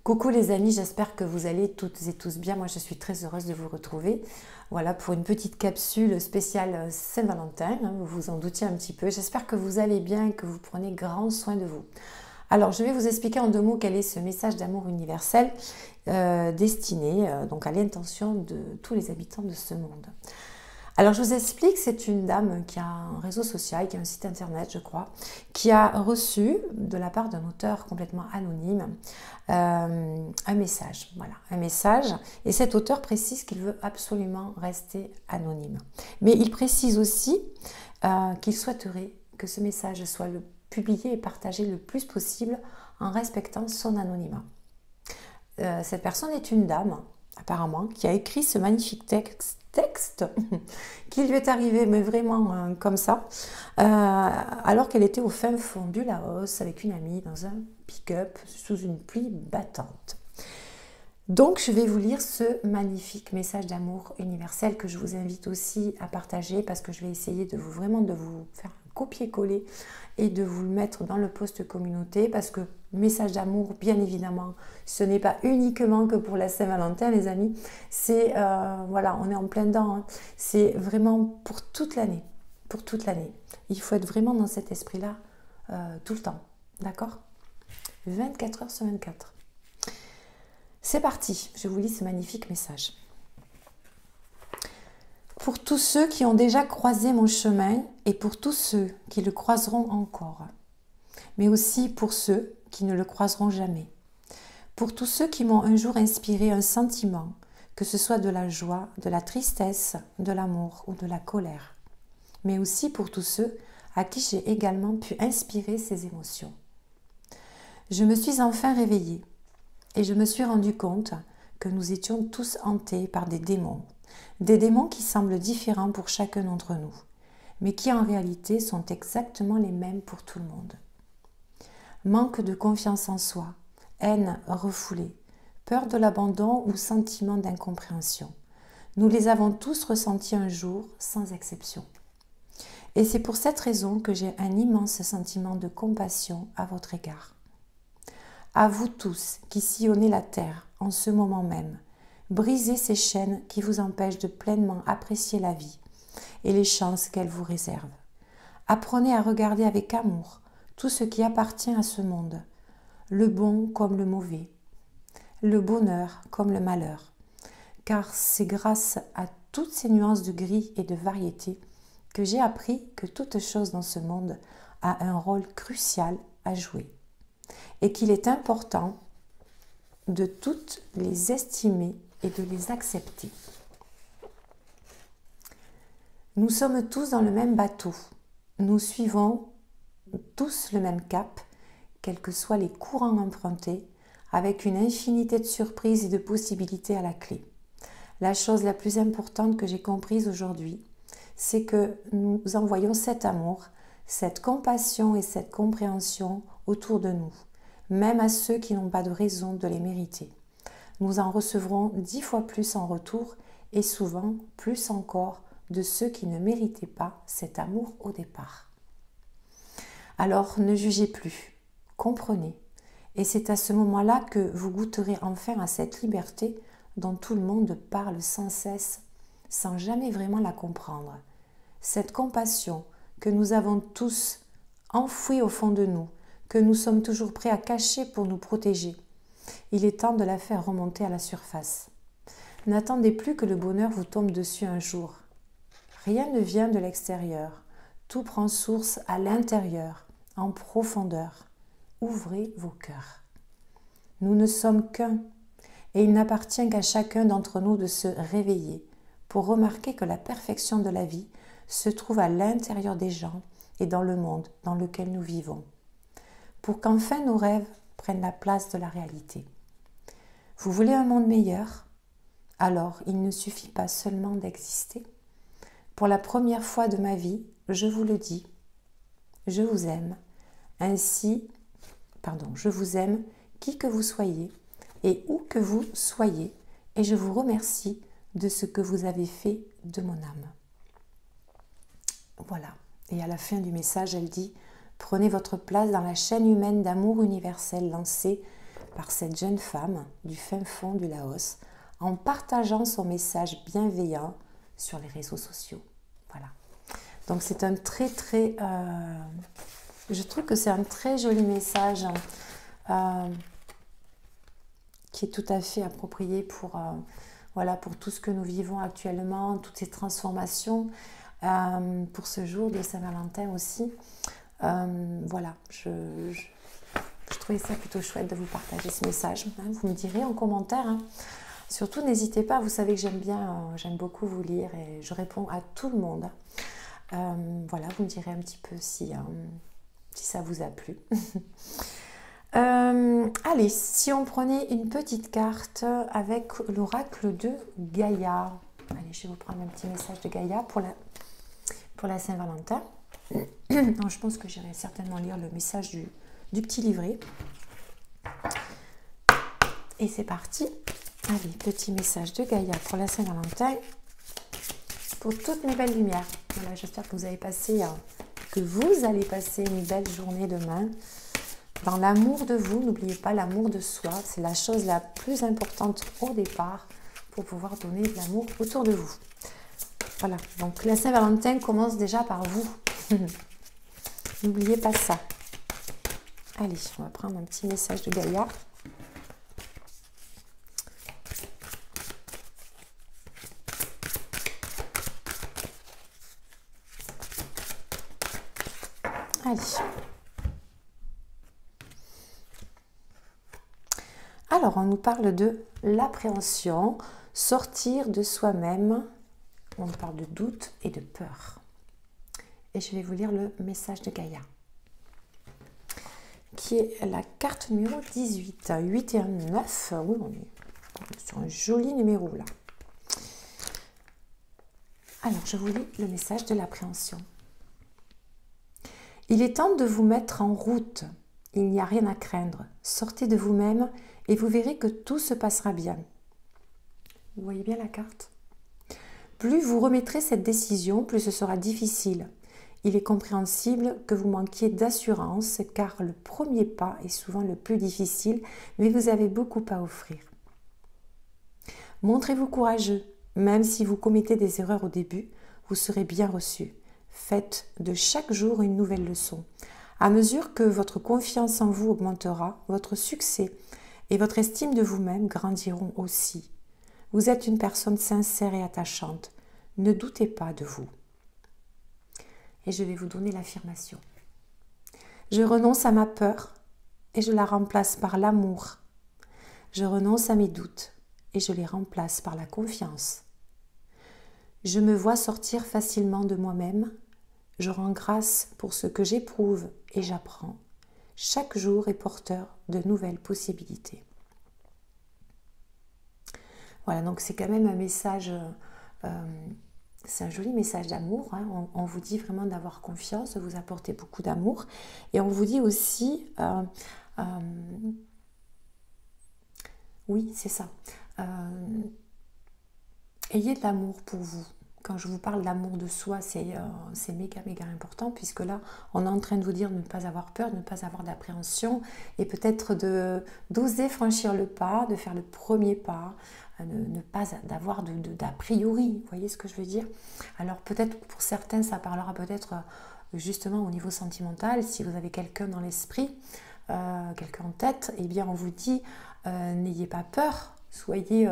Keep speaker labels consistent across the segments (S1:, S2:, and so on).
S1: Coucou les amis, j'espère que vous allez toutes et tous bien. Moi, je suis très heureuse de vous retrouver. Voilà, pour une petite capsule spéciale Saint-Valentin, hein, vous vous en doutiez un petit peu. J'espère que vous allez bien et que vous prenez grand soin de vous. Alors, je vais vous expliquer en deux mots quel est ce message d'amour universel destiné donc à l'intention de tous les habitants de ce monde. Alors je vous explique, c'est une dame qui a un réseau social, qui a un site internet je crois, qui a reçu de la part d'un auteur complètement anonyme un message. Voilà, un message. Et cet auteur précise qu'il veut absolument rester anonyme. Mais il précise aussi qu'il souhaiterait que ce message soit publié et partagé le plus possible en respectant son anonymat. Cette personne est une dame, apparemment, qui a écrit ce magnifique texte qui lui est arrivé, mais vraiment comme ça, alors qu'elle était au fin fond du Laos avec une amie dans un pick-up sous une pluie battante. Donc je vais vous lire ce magnifique message d'amour universel que je vous invite aussi à partager, parce que je vais essayer de vous faire un copier-coller et de vous le mettre dans le post communauté, parce que message d'amour, bien évidemment, ce n'est pas uniquement que pour la Saint-Valentin les amis, c'est voilà, on est en plein dedans, hein. C'est vraiment pour toute l'année, il faut être vraiment dans cet esprit là tout le temps, d'accord, 24 heures sur 24. C'est parti, je vous lis ce magnifique message. Pour tous ceux qui ont déjà croisé mon chemin et pour tous ceux qui le croiseront encore, mais aussi pour ceux qui ne le croiseront jamais. Pour tous ceux qui m'ont un jour inspiré un sentiment, que ce soit de la joie, de la tristesse, de l'amour ou de la colère. Mais aussi pour tous ceux à qui j'ai également pu inspirer ces émotions. Je me suis enfin réveillée et je me suis rendu compte que nous étions tous hantés par des démons qui semblent différents pour chacun d'entre nous, mais qui en réalité sont exactement les mêmes pour tout le monde. Manque de confiance en soi, haine refoulée, peur de l'abandon ou sentiment d'incompréhension. Nous les avons tous ressentis un jour, sans exception. Et c'est pour cette raison que j'ai un immense sentiment de compassion à votre égard. À vous tous qui sillonnez la terre en ce moment même, brisez ces chaînes qui vous empêchent de pleinement apprécier la vie et les chances qu'elle vous réserve. Apprenez à regarder avec amour tout ce qui appartient à ce monde, le bon comme le mauvais, le bonheur comme le malheur, car c'est grâce à toutes ces nuances de gris et de variété que j'ai appris que toute chose dans ce monde a un rôle crucial à jouer et qu'il est important de toutes les estimer et de les accepter. Nous sommes tous dans le même bateau, nous suivons tous le même cap, quels que soient les courants empruntés, avec une infinité de surprises et de possibilités à la clé. La chose la plus importante que j'ai comprise aujourd'hui, c'est que nous envoyons cet amour, cette compassion et cette compréhension autour de nous, même à ceux qui n'ont pas de raison de les mériter. Nous en recevrons 10 fois plus en retour et souvent plus encore de ceux qui ne méritaient pas cet amour au départ. Alors ne jugez plus, comprenez. Et c'est à ce moment-là que vous goûterez enfin à cette liberté dont tout le monde parle sans cesse, sans jamais vraiment la comprendre. Cette compassion que nous avons tous enfouie au fond de nous, que nous sommes toujours prêts à cacher pour nous protéger. Il est temps de la faire remonter à la surface. N'attendez plus que le bonheur vous tombe dessus un jour. Rien ne vient de l'extérieur. Tout prend source à l'intérieur, en profondeur. Ouvrez vos cœurs. Nous ne sommes qu'un, et il n'appartient qu'à chacun d'entre nous de se réveiller pour remarquer que la perfection de la vie se trouve à l'intérieur des gens et dans le monde dans lequel nous vivons, pour qu'enfin nos rêves prennent la place de la réalité. Vous voulez un monde meilleur? Alors il ne suffit pas seulement d'exister. Pour la première fois de ma vie, je vous le dis, je vous aime, je vous aime qui que vous soyez et où que vous soyez, et je vous remercie de ce que vous avez fait de mon âme. Voilà. Et à la fin du message, elle dit « Prenez votre place dans la chaîne humaine d'amour universel lancée par cette jeune femme du fin fond du Laos en partageant son message bienveillant sur les réseaux sociaux. Voilà. Donc c'est un très très... je trouve que c'est un très joli message qui est tout à fait approprié pour, voilà, pour tout ce que nous vivons actuellement, toutes ces transformations, pour ce jour de Saint-Valentin aussi. Voilà, je trouvais ça plutôt chouette de vous partager ce message. Vous me direz en commentaire. Surtout, n'hésitez pas, vous savez que j'aime beaucoup vous lire et je réponds à tout le monde. Voilà, vous me direz un petit peu si ça vous a plu. Allez, si on prenait une petite carte avec l'oracle de Gaïa. Allez, je vais vous prendre un petit message de Gaïa pour la Saint-Valentin. Donc, je pense que j'irai certainement lire le message du petit livret. Et c'est parti. Allez, petit message de Gaïa pour la Saint-Valentin. Pour toutes mes belles lumières. Voilà, j'espère que vous allez passer une belle journée demain. Dans l'amour de vous, n'oubliez pas l'amour de soi. C'est la chose la plus importante au départ pour pouvoir donner de l'amour autour de vous. Voilà, donc la Saint-Valentin commence déjà par vous. N'oubliez pas ça. Allez, on va prendre un petit message de Gaïa. Allez. Alors, on nous parle de l'appréhension, sortir de soi-même. On nous parle de doute et de peur. Et je vais vous lire le message de Gaïa, qui est la carte numéro 18. 8 et 1, 9. Oui, on est sur un joli numéro là. Alors, je vous lis le message de l'appréhension. Il est temps de vous mettre en route. Il n'y a rien à craindre. Sortez de vous-même et vous verrez que tout se passera bien. Vous voyez bien la carte? Plus vous remettrez cette décision, plus ce sera difficile. Il est compréhensible que vous manquiez d'assurance car le premier pas est souvent le plus difficile, mais vous avez beaucoup à offrir. Montrez-vous courageux. Même si vous commettez des erreurs au début, vous serez bien reçu. Faites de chaque jour une nouvelle leçon. À mesure que votre confiance en vous augmentera, votre succès et votre estime de vous-même grandiront aussi. Vous êtes une personne sincère et attachante. Ne doutez pas de vous. Et je vais vous donner l'affirmation. Je renonce à ma peur et je la remplace par l'amour. Je renonce à mes doutes et je les remplace par la confiance. Je me vois sortir facilement de moi-même. Je rends grâce pour ce que j'éprouve et j'apprends. Chaque jour est porteur de nouvelles possibilités. Voilà, donc c'est quand même un message, c'est un joli message d'amour. On vous dit vraiment d'avoir confiance, de vous apporter beaucoup d'amour. Et on vous dit aussi, oui, c'est ça, ayez de l'amour pour vous. Quand je vous parle d'amour de soi, c'est méga important, puisque là, on est en train de vous dire de ne pas avoir peur, de ne pas avoir d'appréhension, et peut-être d'oser franchir le pas, de faire le premier pas, ne pas avoir d'a priori, vous voyez ce que je veux dire? Alors peut-être pour certains, ça parlera peut-être justement au niveau sentimental, si vous avez quelqu'un dans l'esprit, quelqu'un en tête, eh bien on vous dit, n'ayez pas peur, soyez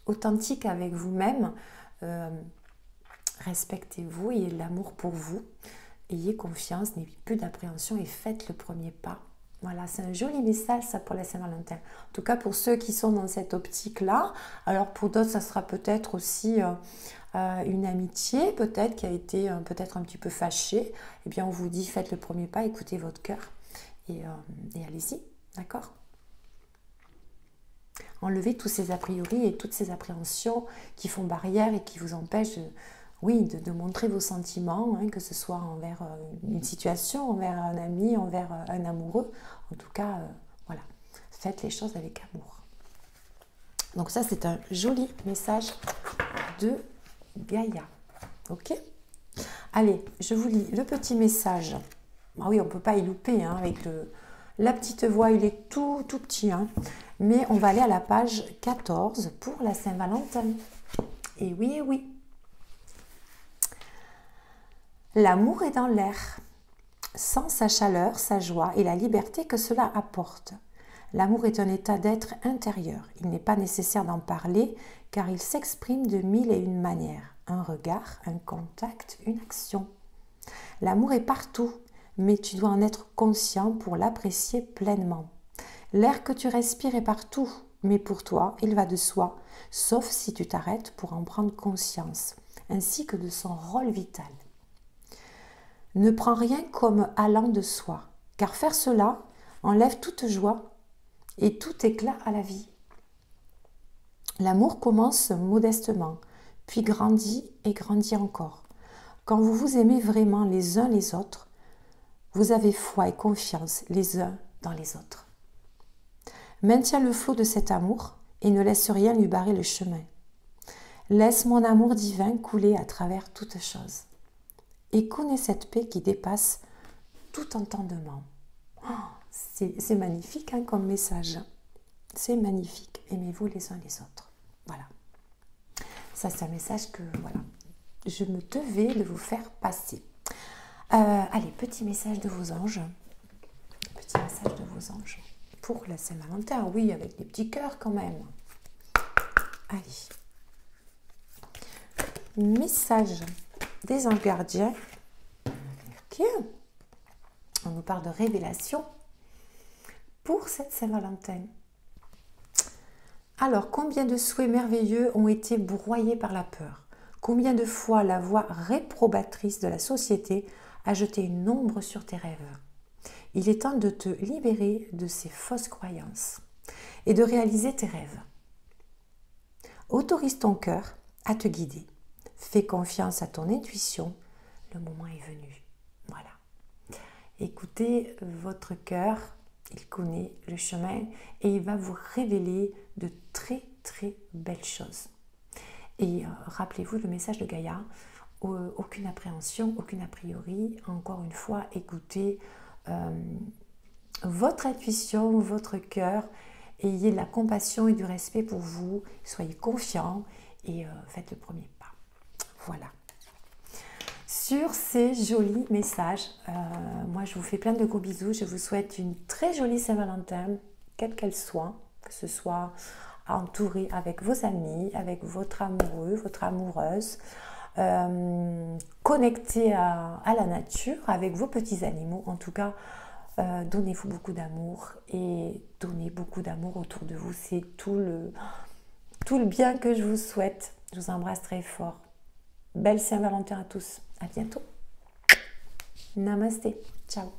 S1: authentique avec vous-même, respectez-vous, ayez de l'amour pour vous, ayez confiance, n'ayez plus d'appréhension et faites le premier pas. Voilà, c'est un joli message ça pour la Saint-Valentin. En tout cas pour ceux qui sont dans cette optique-là. Alors pour d'autres, ça sera peut-être aussi une amitié, peut-être qui a été peut-être un petit peu fâchée. Eh bien on vous dit faites le premier pas, écoutez votre cœur et allez-y, d'accord? Enlevez tous ces a priori et toutes ces appréhensions qui font barrière et qui vous empêchent de montrer vos sentiments, que ce soit envers une situation, envers un ami, envers un amoureux. En tout cas, voilà, faites les choses avec amour. Donc ça, c'est un joli message de Gaïa. Ok? Allez, je vous lis le petit message. Ah oui, on ne peut pas y louper avec La petite voix, il est tout petit, hein, mais on va aller à la page 14 pour la Saint-Valentin. Et oui, et oui. L'amour est dans l'air, sans sa chaleur, sa joie et la liberté que cela apporte. L'amour est un état d'être intérieur. Il n'est pas nécessaire d'en parler car il s'exprime de mille et une manières. Un regard, un contact, une action. L'amour est partout, mais tu dois en être conscient pour l'apprécier pleinement. L'air que tu respires est partout, mais pour toi, il va de soi, sauf si tu t'arrêtes pour en prendre conscience, ainsi que de son rôle vital. Ne prends rien comme allant de soi, car faire cela enlève toute joie et tout éclat à la vie. L'amour commence modestement, puis grandit et grandit encore. Quand vous vous aimez vraiment les uns les autres, vous avez foi et confiance les uns dans les autres. Maintiens le flot de cet amour et ne laisse rien lui barrer le chemin. Laisse mon amour divin couler à travers toutes choses. Et connais cette paix qui dépasse tout entendement. Oh, c'est magnifique hein, comme message. C'est magnifique. Aimez-vous les uns les autres. Voilà. Ça, c'est un message que voilà, je me devais de vous faire passer. Allez, petit message de vos anges. Petit message de vos anges. Pour la Saint-Valentin, oui, avec des petits cœurs quand même. Allez. Message des anges gardiens. Ok. On nous parle de révélation pour cette Saint-Valentin. Alors, combien de souhaits merveilleux ont été broyés par la peur? Combien de fois la voix réprobatrice de la société a jeté une ombre sur tes rêves? Il est temps de te libérer de ces fausses croyances et de réaliser tes rêves. Autorise ton cœur à te guider. Fais confiance à ton intuition. Le moment est venu. Voilà. Écoutez votre cœur. Il connaît le chemin et il va vous révéler de très belles choses. Et rappelez-vous le message de Gaïa, aucune appréhension, aucune a priori. Encore une fois, écoutez votre intuition, votre cœur. Ayez de la compassion et du respect pour vous. Soyez confiants et faites le premier pas. Voilà. Sur ces jolis messages, moi je vous fais plein de gros bisous. Je vous souhaite une très jolie Saint-Valentin, quelle qu'elle soit, que ce soit entouré avec vos amis, avec votre amoureux, votre amoureuse, connecté à la nature, avec vos petits animaux. En tout cas, donnez-vous beaucoup d'amour et donnez beaucoup d'amour autour de vous. C'est tout le bien que je vous souhaite. Je vous embrasse très fort. Belle Saint-Valentin à tous. À bientôt. Namasté. Ciao.